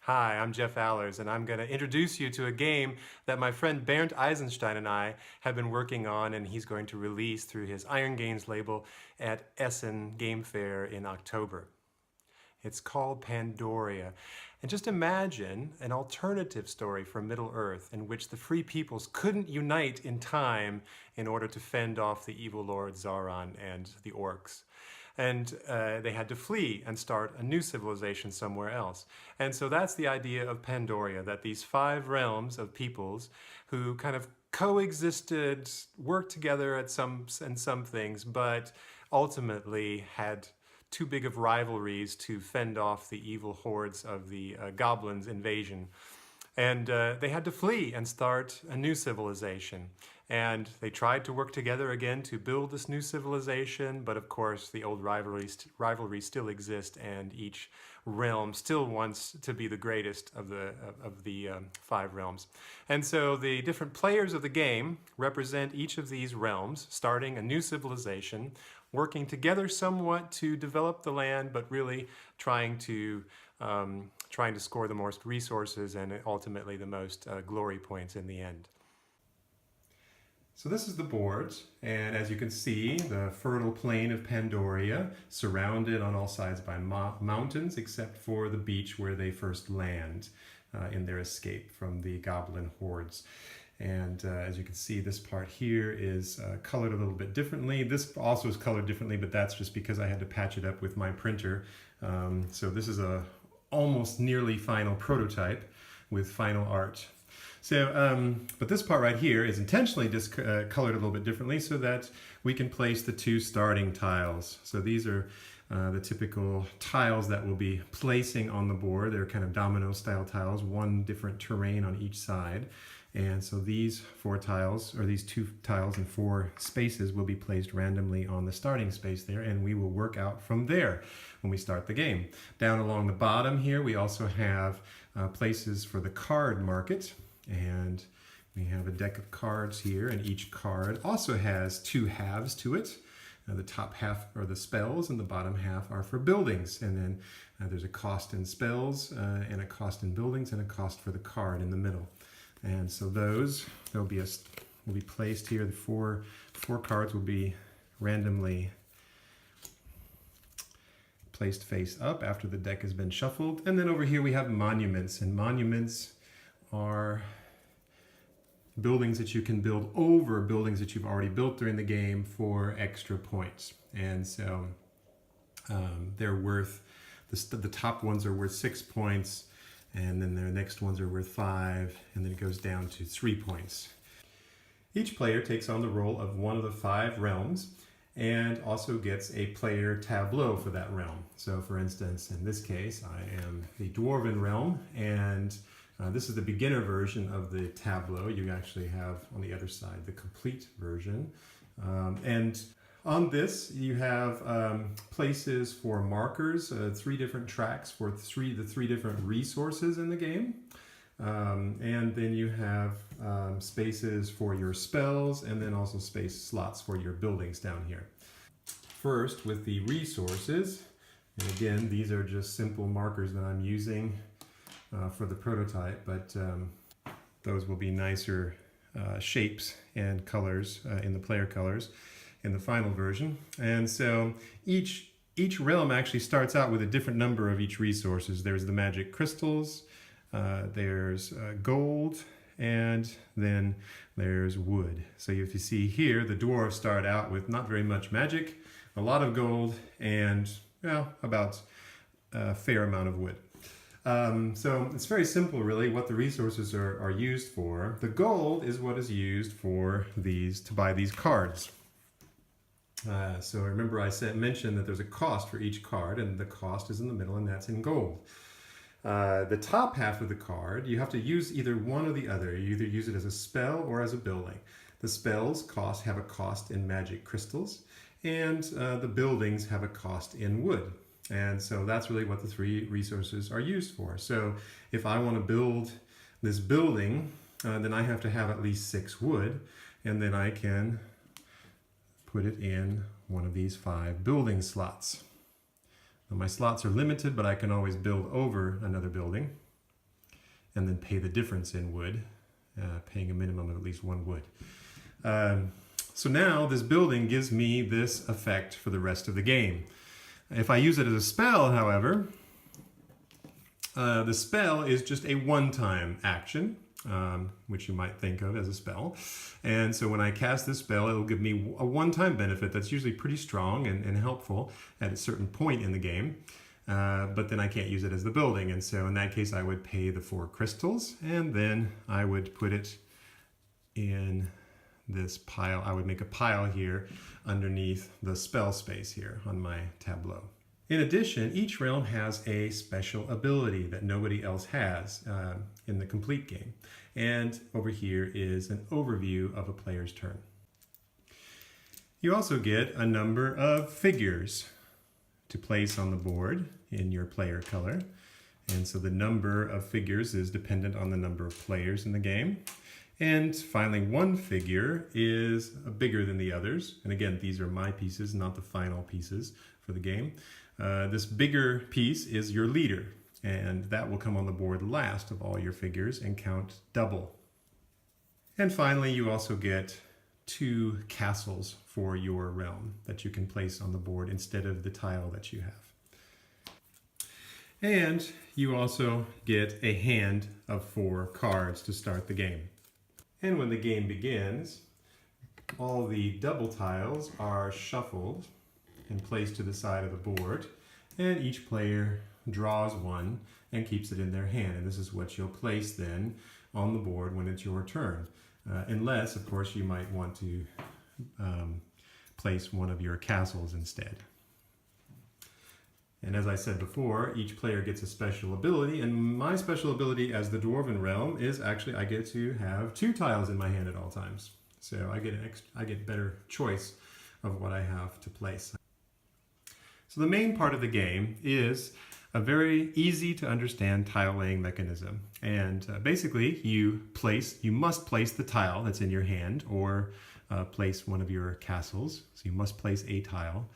Hi, I'm Jeff Allers, and I'm going to introduce you to a game that my friend Bernd Eisenstein and I have been working on, and he's going to release through his Iron Games label at Essen Game Fair in October. It's called Pandoria. And just imagine an alternative story from Middle-earth in which the Free Peoples couldn't unite in time in order to fend off the evil Lord Zaran and the orcs. And they had to flee and start a new civilization somewhere else. And so that's the idea of Pandoria, that these 5 realms of peoples who kind of coexisted, worked together in some things, but ultimately had too big of rivalries to fend off the evil hordes of the goblins' invasion. And they had to flee and start a new civilization. And they tried to work together again to build this new civilization, but of course the old rivalries still exist, and each realm still wants to be the greatest of the 5 realms. And so the different players of the game represent each of these realms, starting a new civilization, working together somewhat to develop the land, but really trying to score the most resources and ultimately the most glory points in the end. So this is the board, and as you can see, the fertile plain of Pandoria, surrounded on all sides by mountains, except for the beach where they first land in their escape from the goblin hordes. And as you can see, this part here is colored a little bit differently. This also is colored differently, but that's just because I had to patch it up with my printer. So this is a almost nearly final prototype with final art. So, but this part right here is intentionally just colored a little bit differently so that we can place the 2 starting tiles. So these are the typical tiles that we'll be placing on the board. They're kind of domino style tiles, 1 different terrain on each side. And so these 4 tiles, or these 2 tiles and 4 spaces, will be placed randomly on the starting space there, and we will work out from there when we start the game. Down along the bottom here, we also have places for the card market, and we have a deck of cards here, and each card also has 2 halves to it. The top half are the spells, and the bottom half are for buildings. And then there's a cost in spells, and a cost in buildings, and a cost for the card in the middle. And so those will be placed here. The four cards will be randomly placed face up after the deck has been shuffled. And then over here we have monuments, and monuments are buildings that you can build over buildings that you've already built during the game for extra points. And so they're worth, the top ones are worth 6 points, and then their next ones are worth 5, and then it goes down to 3 points. Each player takes on the role of one of the 5 realms and also gets a player tableau for that realm. So for instance, in this case, I am the Dwarven realm, and this is the beginner version of the tableau. You actually have on the other side the complete version. And on this, you have places for markers, 3 different tracks for the 3 different resources in the game. And then you have spaces for your spells, and then also space slots for your buildings down here. First, with the resources, and again, these are just simple markers that I'm using for the prototype, but those will be nicer shapes and colors in the player colors in the final version. And so each realm actually starts out with a different number of each resources. There's the magic crystals, there's gold, and then there's wood. So if you see here, the dwarves start out with not very much magic, a lot of gold, and well, about a fair amount of wood. So it's very simple, really, what the resources are used for. The gold is what is used for to buy these cards. So remember I mentioned that there's a cost for each card, and the cost is in the middle, and that's in gold. The top half of the card, you have to use either one or the other. You either use it as a spell or as a building. The spells have a cost in magic crystals, and the buildings have a cost in wood. And so that's really what the 3 resources are used for. So if I want to build this building, then I have to have at least 6 wood, and then I can put it in one of these 5 building slots. Now my slots are limited, but I can always build over another building. and then pay the difference in wood, paying a minimum of at least 1 wood. So now this building gives me this effect for the rest of the game. If I use it as a spell, however, the spell is just a one-time action, which you might think of as a spell. And so when I cast this spell, it'll give me a one-time benefit that's usually pretty strong and helpful at a certain point in the game. But then I can't use it as the building. And so in that case, I would pay the 4 crystals, and then I would put it in this pile. I would make a pile here underneath the spell space here on my tableau. In addition, each realm has a special ability that nobody else has in the complete game. And over here is an overview of a player's turn. You also get a number of figures to place on the board in your player color. And so the number of figures is dependent on the number of players in the game. And finally, one figure is bigger than the others. And again, these are my pieces, not the final pieces for the game. This bigger piece is your leader, and that will come on the board last of all your figures and count double. And finally, you also get 2 castles for your realm that you can place on the board instead of the tile that you have. And you also get a hand of 4 cards to start the game. And when the game begins, all the double tiles are shuffled and placed to the side of the board, and each player draws one and keeps it in their hand. And this is what you'll place then on the board when it's your turn. Unless, of course, you might want to place one of your castles instead. And as I said before, each player gets a special ability, and my special ability as the Dwarven realm is actually I get to have 2 tiles in my hand at all times. So I get better choice of what I have to place. So the main part of the game is a very easy to understand tile laying mechanism. And basically you must place the tile that's in your hand, or place one of your castles. So you must place a tile.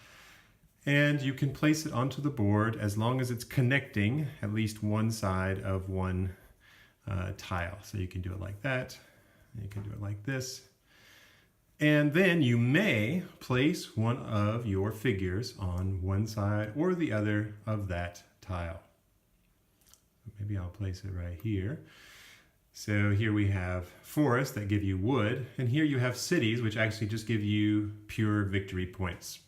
And you can place it onto the board as long as it's connecting at least one side of one tile. So you can do it like that, and you can do it like this. And then you may place one of your figures on one side or the other of that tile. Maybe I'll place it right here. So here we have forests that give you wood, and here you have cities which actually just give you pure victory points.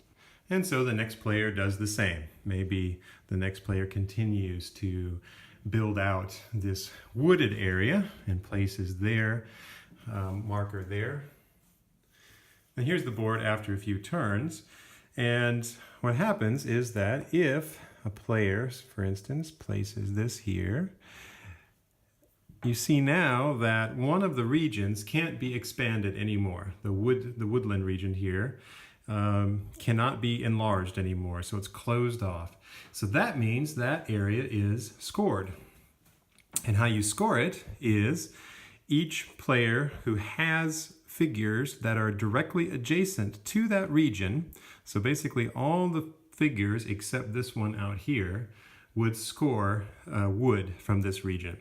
And so the next player does the same. Maybe the next player continues to build out this wooded area and places their marker there. And here's the board after a few turns. And what happens is that if a player, for instance, places this here, you see now that one of the regions can't be expanded anymore. The woodland region here cannot be enlarged anymore, so it's closed off. So that means that area is scored. And how you score it is each player who has figures that are directly adjacent to that region, so basically all the figures except this one out here would score wood from this region.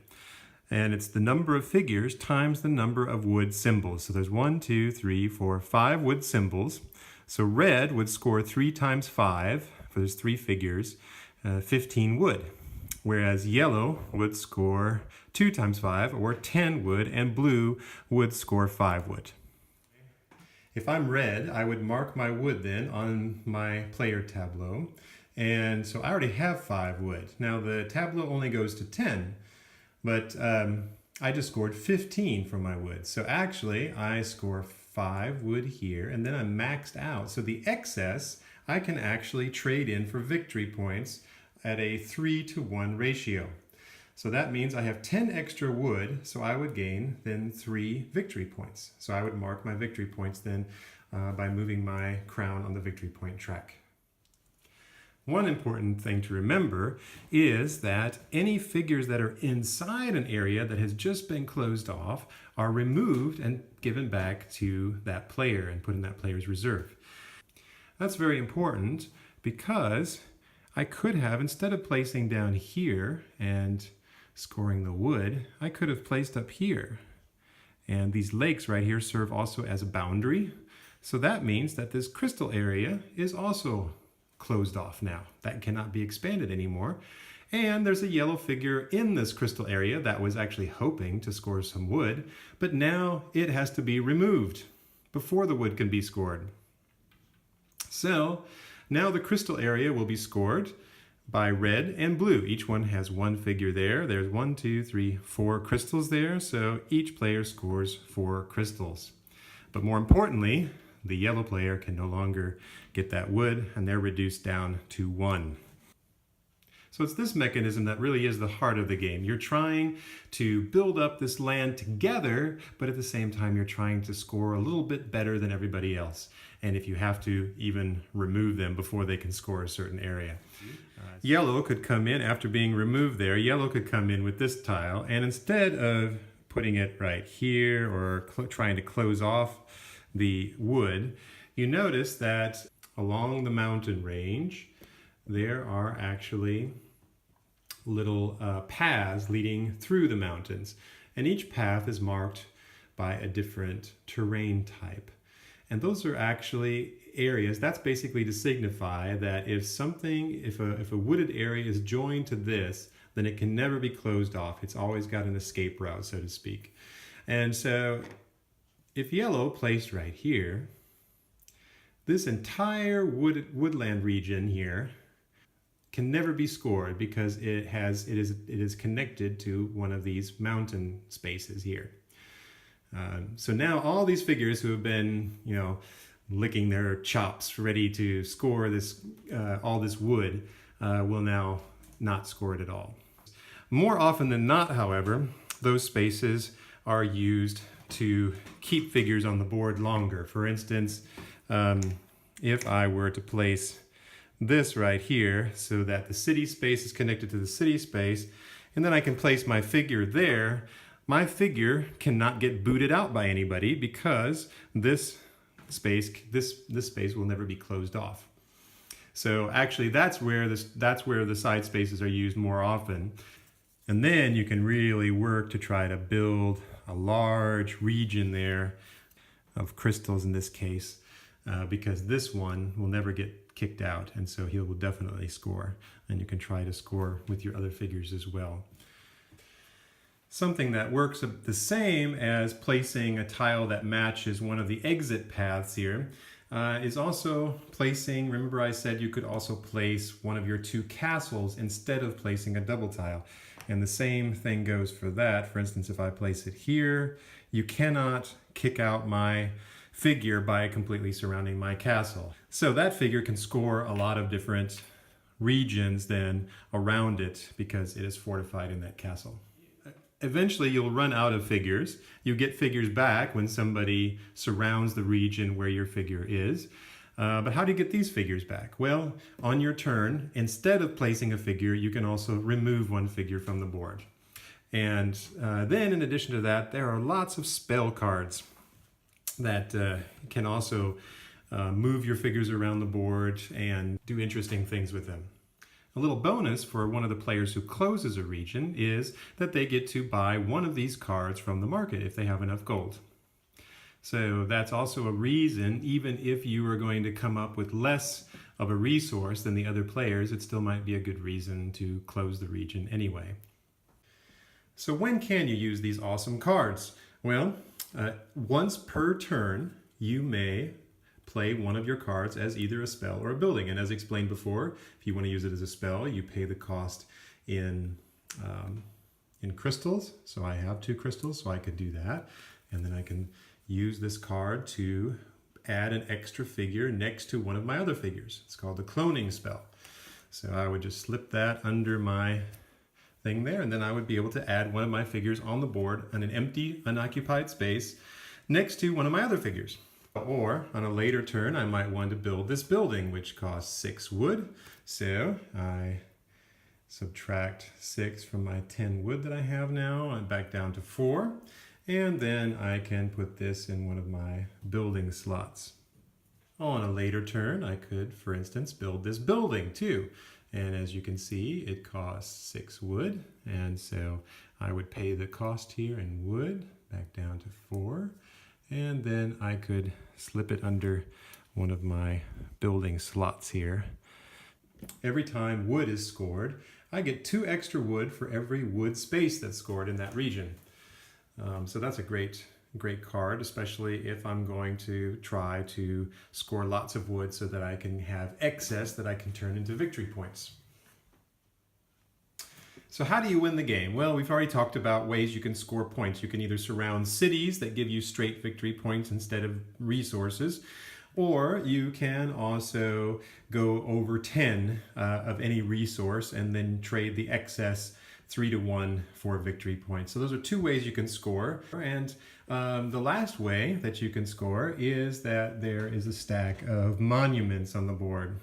And it's the number of figures times the number of wood symbols. So there's 1, 2, 3, 4, 5 wood symbols. So red would score 3 times 5, for there's 3 figures, 15 wood. Whereas yellow would score 2 times 5, or 10 wood, and blue would score 5 wood. If I'm red, I would mark my wood then on my player tableau. And so I already have 5 wood. Now the tableau only goes to 10, but I just scored 15 for my wood. So actually I score 5 wood here, and then I'm maxed out. So the excess I can actually trade in for victory points at a 3-to-1 ratio. So that means I have 10 extra wood, so I would gain then 3 victory points. So I would mark my victory points then by moving my crown on the victory point track. One important thing to remember is that any figures that are inside an area that has just been closed off are removed and given back to that player and put in that player's reserve. That's very important because I could have, instead of placing down here and scoring the wood, I could have placed up here. And these lakes right here serve also as a boundary. So that means that this crystal area is also closed off now. That cannot be expanded anymore. And there's a yellow figure in this crystal area that was actually hoping to score some wood, but now it has to be removed before the wood can be scored. So now the crystal area will be scored by red and blue. Each one has one figure there. There's 1, 2, 3, 4 crystals there. So each player scores 4 crystals. But more importantly, the yellow player can no longer get that wood, and they're reduced down to 1. So it's this mechanism that really is the heart of the game. You're trying to build up this land together, but at the same time you're trying to score a little bit better than everybody else. And if you have to, even remove them before they can score a certain area. Yellow could come in after being removed there. Yellow could come in with this tile, and instead of putting it right here or trying to close off the wood, you notice that along the mountain range, there are actually little paths leading through the mountains. And each path is marked by a different terrain type. And those are actually areas, that's basically to signify that if a wooded area is joined to this, then it can never be closed off. It's always got an escape route, so to speak. And so if yellow placed right here, this entire woodland region here can never be scored because it is connected to one of these mountain spaces here. So now all these figures who have been, licking their chops ready to score this all this wood will now not score it at all. More often than not, however, those spaces are used to keep figures on the board longer. For instance, if I were to place this right here so that the city space is connected to the city space, and then I can place my figure there, my figure cannot get booted out by anybody because this space will never be closed off. So actually that's where the side spaces are used more often. And then you can really work to try to build a large region there of crystals in this case, because this one will never get kicked out, and so he will definitely score. And you can try to score with your other figures as well. Something that works the same as placing a tile that matches one of the exit paths here is also placing, remember I said you could also place one of your 2 castles instead of placing a double tile. And the same thing goes for that. For instance, if I place it here, you cannot kick out my figure by completely surrounding my castle. So that figure can score a lot of different regions then around it because it is fortified in that castle. Eventually you'll run out of figures. You get figures back when somebody surrounds the region where your figure is. But how do you get these figures back? Well, on your turn, instead of placing a figure, you can also remove one figure from the board. And then in addition to that, there are lots of spell cards that can also move your figures around the board and do interesting things with them. A little bonus for one of the players who closes a region is that they get to buy one of these cards from the market if they have enough gold. So that's also a reason, even if you are going to come up with less of a resource than the other players, it still might be a good reason to close the region anyway. So when can you use these awesome cards? Well, once per turn, you may play one of your cards as either a spell or a building. And as explained before, if you want to use it as a spell, you pay the cost in crystals. So I have 2 crystals, so I could do that. And then I can use this card to add an extra figure next to one of my other figures. It's called the cloning spell. So I would just slip that under my thing there, and then I would be able to add one of my figures on the board on an empty, unoccupied space next to one of my other figures. Or on a later turn, I might want to build this building, which costs 6 wood. So I subtract 6 from my 10 wood that I have now. I'm back down to 4. And then I can put this in one of my building slots. On a later turn, I could, for instance, build this building too. And as you can see, it costs 6 wood. And so I would pay the cost here in wood, back down to 4. And then I could slip it under one of my building slots here. Every time wood is scored, I get 2 extra wood for every wood space that's scored in that region. So that's a great card, especially if I'm going to try to score lots of wood so that I can have excess that I can turn into victory points. So how do you win the game? Well, we've already talked about ways you can score points. You can either surround cities that give you straight victory points instead of resources, or you can also go over 10 of any resource and then trade the excess 3-to-1 for victory points. So those are 2 ways you can score. And the last way that you can score is that there is a stack of monuments on the board.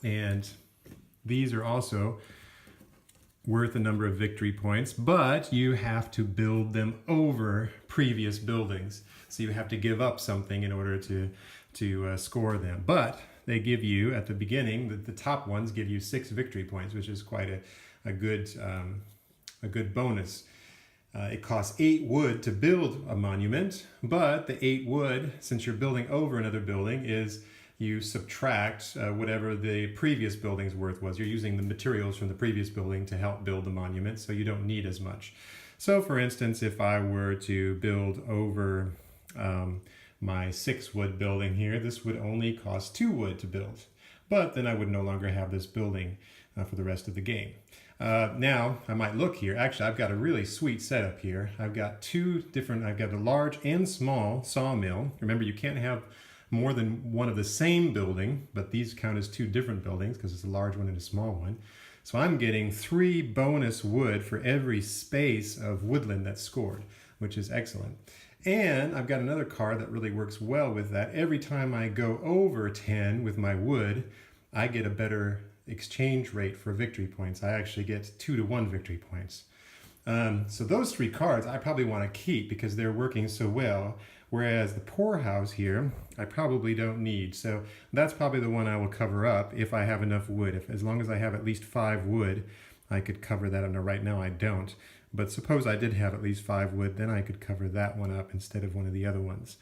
And these are also worth a number of victory points, but you have to build them over previous buildings. So you have to give up something in order to score them. But they give you, at the beginning, the top ones give you 6 victory points, which is quite a good bonus. It costs 8 wood to build a monument, but the 8 wood, since you're building over another building, is you subtract whatever the previous building's worth was. You're using the materials from the previous building to help build the monument, so you don't need as much. So for instance, if I were to build over my 6 wood building here, this would only cost 2 wood to build. But then I would no longer have this building for the rest of the game. Now, I might look here. Actually, I've got a really sweet setup here. I've got a large and small sawmill. Remember, you can't have more than one of the same building, but these count as 2 different buildings because it's a large one and a small one. So I'm getting 3 bonus wood for every space of woodland that's scored, which is excellent. And I've got another card that really works well with that. Every time I go over 10 with my wood, I get a better exchange rate for victory points. I actually get 2-to-1 victory points. So those 3 cards I probably want to keep because they're working so well. Whereas the poorhouse here, I probably don't need. So that's probably the one I will cover up if I have enough wood. As long as I have at least 5 wood, I could cover that. And right now I don't. But suppose I did have at least 5 wood, then I could cover that one up instead of one of the other ones.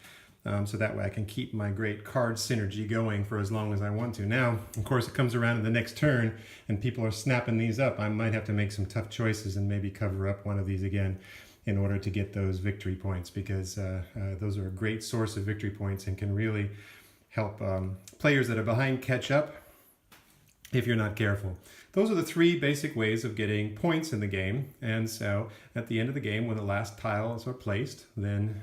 So that way I can keep my great card synergy going for as long as I want to. Now, of course, it comes around in the next turn and people are snapping these up. I might have to make some tough choices and maybe cover up one of these again in order to get those victory points, because those are a great source of victory points and can really help players that are behind catch up if you're not careful. Those are the 3 basic ways of getting points in the game. And so at the end of the game, when the last tiles are placed, then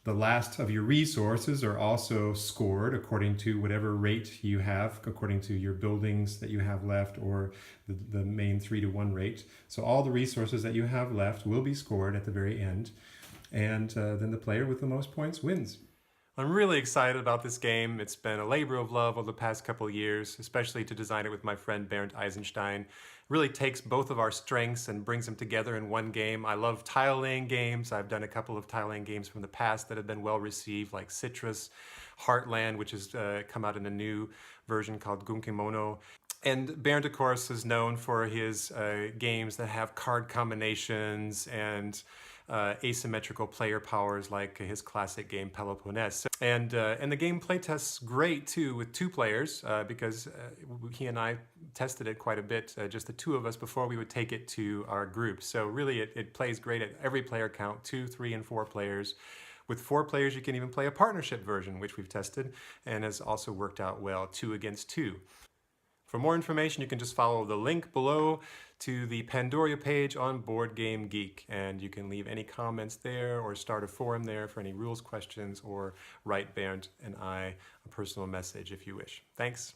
the last of your resources are also scored according to whatever rate you have, according to your buildings that you have left or the main 3-to-1 rate. So all the resources that you have left will be scored at the very end. And then the player with the most points wins. I'm really excited about this game. It's been a labor of love over the past couple of years, especially to design it with my friend Bernd Eisenstein. It really takes both of our strengths and brings them together in one game. I love tile-laying games. I've done a couple of tile-laying games from the past that have been well received, like Citrus, Heartland, which has come out in a new version called Gunkimono. And Bernd, of course, is known for his games that have card combinations and asymmetrical player powers, like his classic game Peloponnese. And the game playtests great too with 2 players because he and I tested it quite a bit, just the 2 of us, before we would take it to our group. So really it plays great at every player count, 2, 3, and 4 players. With 4 players, you can even play a partnership version, which we've tested and has also worked out well, 2 against 2. For more information, you can just follow the link below to the Pandoria page on Board Game Geek, and you can leave any comments there or start a forum there for any rules questions, or write Bernd and I a personal message if you wish. Thanks.